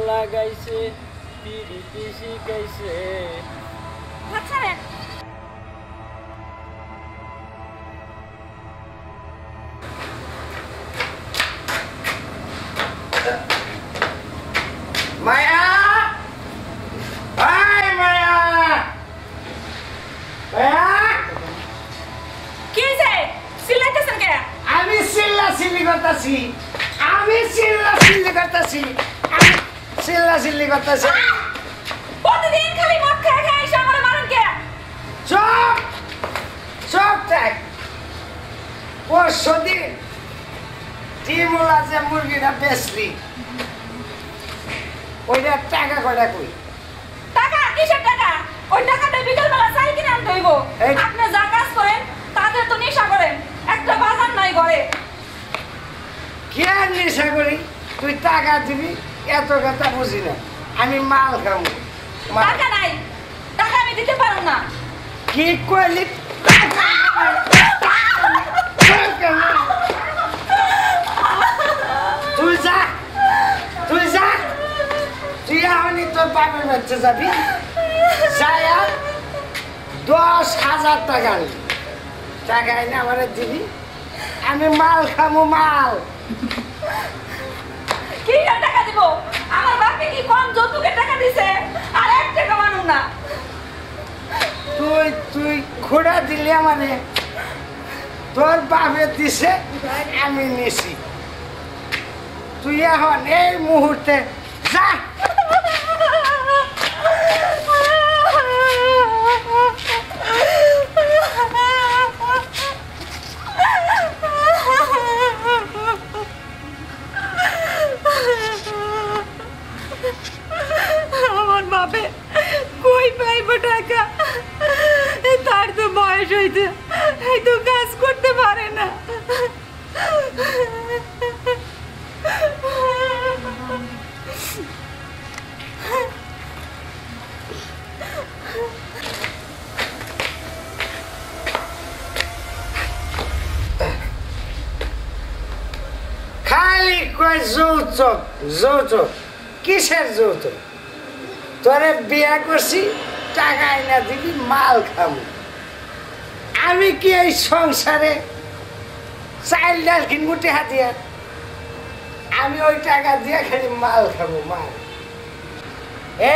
লাগাইছে পিরিতি শিখাইছে মায়া হাই মায়া মায়া কি হইছে সিলাইতেছেন কে আমি চিল্লাচিল্লি করতেছি প্রতিদিন খালি মদ খেয়ে খেয়ে এসে আমারে মারেন কে চুপ চুপ থাক পরশুদিন টিমুলা যে মুরগিটা বেচলি ওইটা টাকা কয়টা কই টাকা কিসের টাকা ওই টাকাটা বিকেল বেলা চাই কিনে আনতে হইব আপনি যা কাজ করেন তাতে তো নেশা করেন একটা বাজার নাই ঘরে কে নেশা করি তুই টাকা দিবি এত কথা বুঝি না আমি মাল খাবো টাকা নাই টাকা আমি দিতে পারব না কি কইলি তুই যা তুই এখনই তোর বাপের বাচ্চা যাবি যাইয়া 10,000 টাকা আনবি টাকা এনে আমার দিবি আমি মাল খাবো মাল কি টাকা দিব আমার বাপে কি কম যৌতুকের টাকা দিছে আর 1 টাকা মানু না তুই খোড়া দিলি আমারে তোর বাপে দিছে আমি নিছি তুই এখন এই মুহূর্তে যা আমার বাপে কই পাইব টাকা তার তো বয়স হইতে এই তো কাজ করতে পারে না খালি কয় যৌতুক কিসের যৌতুক তোরে বিয়া করছি টাকা এনে দিবি মাল খাবো আমি কি এই সংসারে চাইল ডাল কিনবো টেহা দিয়া আমি ওই টাকা দিয়ে খালি মাল খাবো মাল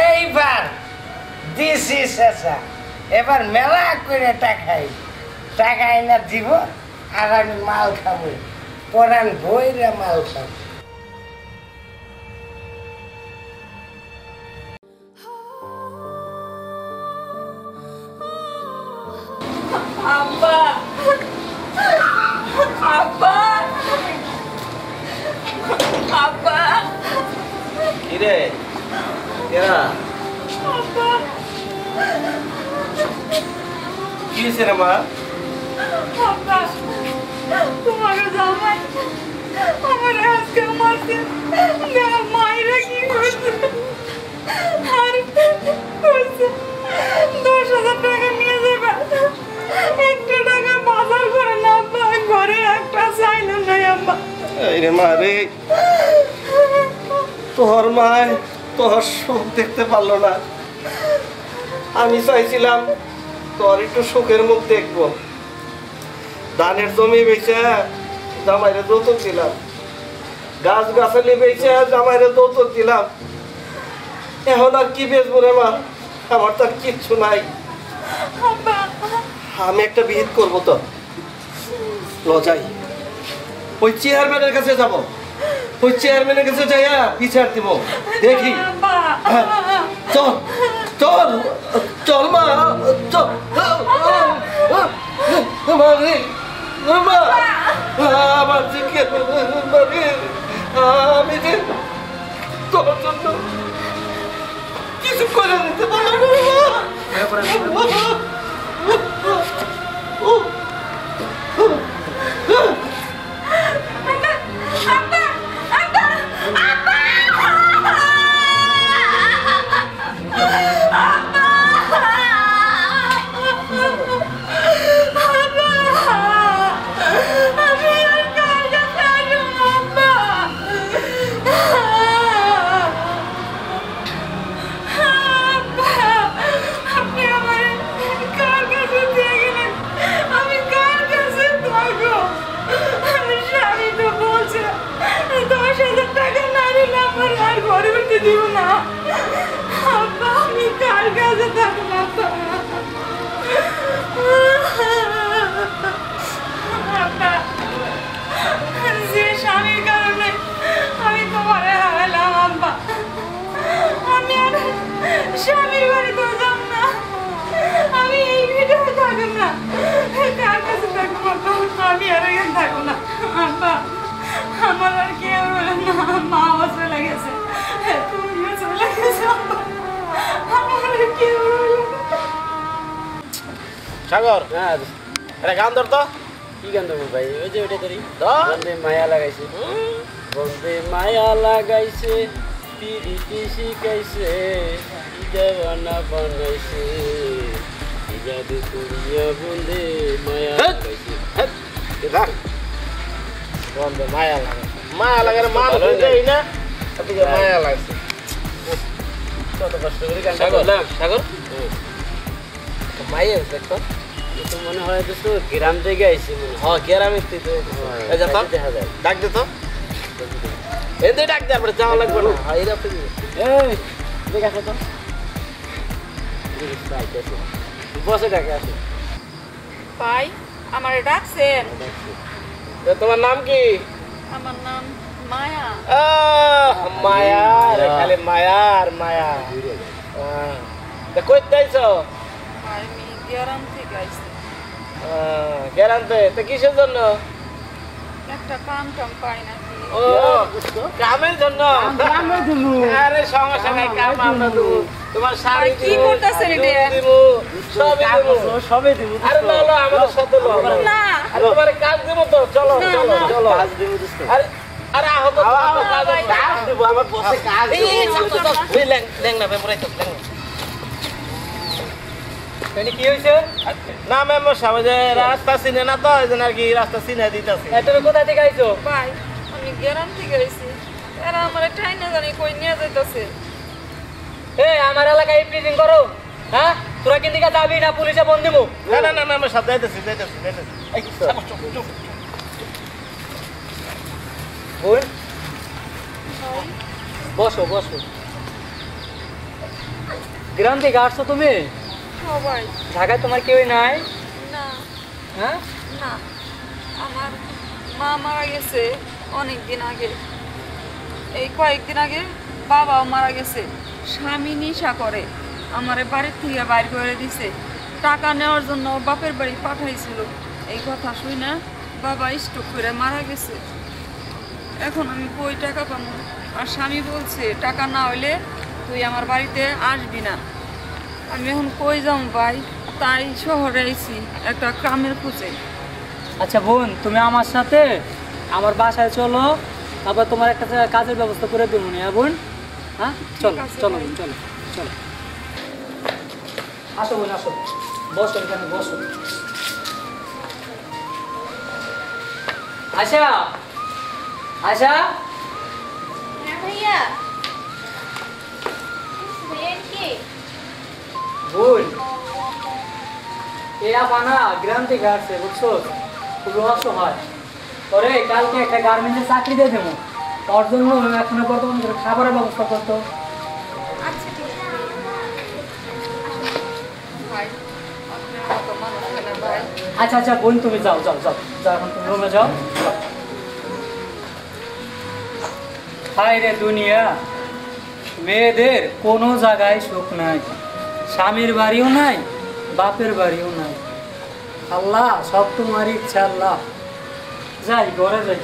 এইবার দিছি শেষা এবার মেলা করে টাকা এনে দিব আর আমি মাল খাবো পরান বইরা মাল খাবো আব্বা আব্বা আব্বা কিরে কেরা আব্বা কি হয়েছে রে মা আব্বা তোমার জামাই আমার আজকে মারছে মায়েরা কি করছে আর কইছে 10,000 টাকা নিয়ে যাবে 1 টাকা বাজার করে না আব্বা ঘরে একটা চাইল নাই আব্বা রে মা রে তোর মায় তোর সুখ দেখতে পারলো না আমি চাইছিলাম তোর একটু সুখের মুখ দেখবো ধানের জমি বেচে জামাইরে যৌতুক দিলাম গাছ গাছালি বেচে জামাইরে যৌতুক দিলাম এখন আর কি বেচবো রে মা আমার তো আর কিচ্ছু নাই আমি একটা বিহিত করবো তো লজাই ওই চেয়ারম্যানের কাছে যাব ওই চেয়ারম্যানের কাছে যাইয়া বিচার দিব দেখি চল চল চল মা চল আমার আমি যে তোর জন্য কিছু করে দিতে পারবো সাগর হ্যাঁ একটা গান ধর তো। কি গান দেবো ভাই? ওই যে ওইটা করি। ধর। বন্দে মায়া লাগাইছে, বন্দে মায়া লাগাইছে, পিরিতি শিখাইছে, দেওয়ানা বানাইছে, জাদু করিয়া বন্দে মায়া লাগাইছে। রাখ। বন্দে মায়া লাগে, মায়া লাগে রে, মান হয়ে না এদিকে মায়া লাগছে। কত কষ্ট করে গান সাগর করলাম। সাগর মাইয়া দেখো তো মনে হয় তো গ্রাম থেকে আইছি মনে হয়। হ্যাঁ গ্রামের তুই তো এই যা তো দেখা যায়। ডাক দে তো এতে ডাক দে, আমরা যাওয়া লাগবে না। হ্যাঁ এরা তুই এই দেখে আসো তো বসে ডাকে আসো। ভাই আমারে ডাকছেন? তোমার নাম কি? আমার নাম মায়া। মায়া রে, খালি মায়া আর মায়া। তা কই যাইছো? আমি গ্রাম থেকে আইছি। গেরান্তে তো কিসের জন্য? একটা কাম টাম পাই নাকি। ও কামের জন্য। আরে সমস্যা নাই, কাম আমরা দেবো। তোমার শাড়ি কি দিব, করতেছেন এটা? দিব, সবই দিব। সবে দিব। আরে না না, আমাদের সাথে লো। না আরে তোমার কাজ দিব তো, চলো না, চলো না। চলো। আজ দিব দোস্ত। আরে আরে আহো তো, আও, কাজ ভাই, কাজ দিব, আমার বসে কাজ দিব। এই, চল, চল, চল। এই লেং লেং না বেমরাই তো লেং। এখানে কি হইছে? না ম্যাম সাহেব, যে রাস্তা চিনে না তো, এই জন্য আর কি রাস্তা চিনে দিতেছি। তুমি কোথা থেকে আইছো? ভাই আমি গ্রাম থেকে আইছি। এরা আমার ঠাই না জানি কই নিয়ে যাইতাছে। এই আমার এলাকায় প্রিজিং করো। হ্যাঁ তোরা কিন দিকে যাবি না পুলিশে ফোন দিমু? না না না ম্যাম সাহেব, যাইতেছি যাইতেছি যাইতেছি। এই চুপ চুপ চুপ। বোন ভাই বসো বসো। গ্রাম থেকে আসছো তুমি? সবাই ঢাকায় তোমার কেউই নাই? না হ্যাঁ না, আমার মা মারা গেছে অনেক দিন আগে। এই কয়েকদিন আগে বাবাও মারা গেছে। স্বামী নেশা করে, আমারে বাড়ির থেকে বাইর করে দিছে। টাকা নেওয়ার জন্য ওর বাপের বাড়ি পাঠাইছিল। এই কথা শুই না বাবা স্ট্রোক করে মারা গেছে। এখন আমি কই টাকা পাবো? আর স্বামী বলছে টাকা না হইলে তুই আমার বাড়িতে আসবি না। আমি এখন কই যাম ভাই? তাই শহরে আইছি একটা কামের খুঁজে। আচ্ছা বোন, তুমি আমার সাথে আমার বাসায় চলো, তারপর তোমার একটা কাজের ব্যবস্থা করে দেবো না বোন। হ্যাঁ চলো ঠিক আছে চলো ভাই। বোন, চলো চলো। আসো বোন আসো, বসো এখানে বসো। আশা আশা ভাইয়া ভাইয়া কে? বোন, এই আপানা গ্রাম থেকে আসছে বুঝছো, খুব অসহায়। পরে কালকে একটা গার্মেন্টসে চাকরি দিয়ে দেবো, তার জন্য এখনো বর্তমানে খাবারের ব্যবস্থা করতো। আচ্ছা ঠিক আছে ভাই আপনার মতো মানুষ হয় না ভাই। আচ্ছা আচ্ছা বোন, তুমি যাও যাও যাও যাও, এখন তুমি রুমে যাও। হায় রে দুনিয়া, মেয়েদের কোনো জায়গায় সুখ নাই, স্বামীর বাড়িও নাই, বাপের বাড়িও নাই। আল্লাহ সব তোমার ইচ্ছা, আল্লাহ যাই ঘরে যাই।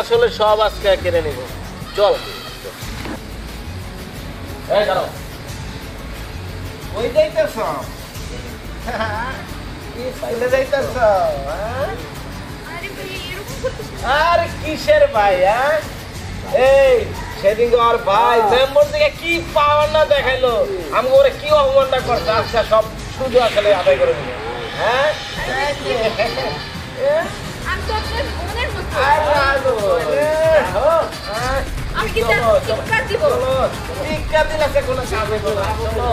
আসলে সব আজকে কেড়ে নিব। চল এই দাঁড়াও, ওই যাইতেছ স্কুলে যাইতেছ? আর কিসের ভাই? এই সেদিন আর ভাই মেম্বর থেকে কি পাওয়ার না দেখাইলো, আমাকে ওরা কি অপমানটা করছে, আজকে সব শুধু আসলে আদায় করে দিল। হ্যাঁ আমি তো আপনার বোনের মতো। আমি কি শিক্ষা দিব? শিক্ষা দিলে সে কোনো কাজে করবে না।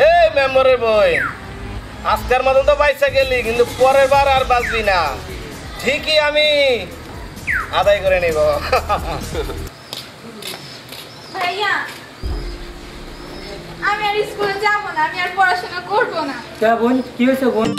এই মেম্বরের বই, আজকের মতন তো বাইসা গেলি, কিন্তু পরের বার আর বাঁচবি না। ঠিকই আমি আদায় করে নিব। ভাইয়া আমি আর স্কুলে যাবো না, আমি আর পড়াশোনা করবো না। কে বোন, কি হয়েছে বোন?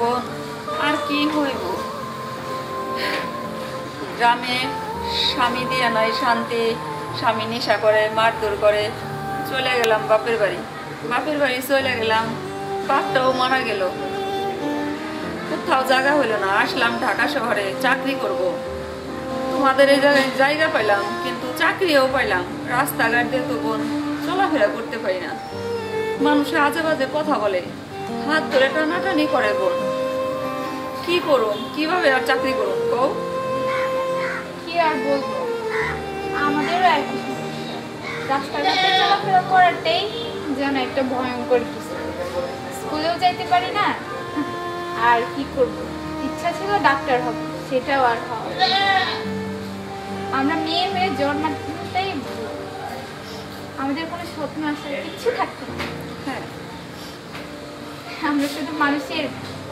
বোন, আর কি হইব? গ্রামে স্বামী দিয়ে নাই শান্তি, স্বামী নেশা করে, মারধর করে। চলে গেলাম বাপের বাড়ি, বাপের বাড়ি চলে গেলাম, বাপটাও মারা গেল। কোথাও জায়গা হইলো না, আসলাম ঢাকা শহরে চাকরি করব। তোমাদের এই জায়গায় জায়গা পাইলাম, কিন্তু চাকরিও পাইলাম। রাস্তাঘাট দিয়ে তো বোন চলাফেরা করতে পারি না, মানুষে আজে বাজে কথা বলে, হাত ধরে টানাটানি করে। বোন কি করুম, কিভাবে আর চাকরি করুম কও? কি আর বলবো, আমাদেরও একই রাস্তাঘাটে চলাফেরা করাটাই যেন একটা ভয়ঙ্কর কিছু। স্কুলেও যাইতে পারি না, আর কি করব, ইচ্ছা ছিল ডাক্তার হবে, সেটাও আর হওয়া। আমরা মেয়ে হয়ে জন্মাতেই আমাদের কোনো স্বপ্ন আছে কিছু থাকতো না। হ্যাঁ, আমরা শুধু মানুষের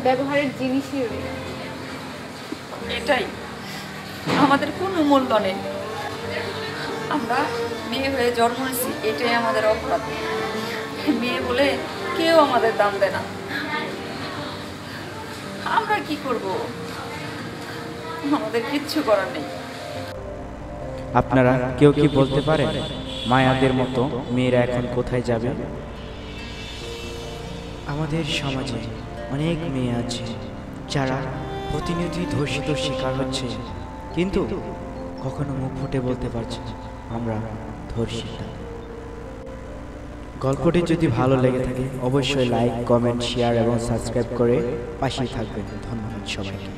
ব্যবহারের জিনিসই রই। এটাই আমাদের কোনো মূল্য নেই। আমরা মেয়ে হয়ে জন্ম নিয়েছি, এটাই আমাদের অপরাধ। মেয়ে বলে কেউ আমাদের দাম দেয় না। আমরা কি করব? আমাদের কিচ্ছু করার নেই। আপনারা কেউ কি বলতে পারেন মায়াদের মতো মেয়েরা এখন কোথায় যাবে? আমাদের সমাজে অনেক মেয়ে আছে যারা প্রতিনিয়ত ধর্ষিত শিকার হচ্ছে, কিন্তু কখনো মুখ ফুটে বলতে পারছে না আমরা ধর্ষিতা। গল্পটি যদি ভালো লেগে থাকে অবশ্যই লাইক, কমেন্ট, শেয়ার এবং সাবস্ক্রাইব করে পাশেই থাকবেন। ধন্যবাদ সবাইকে।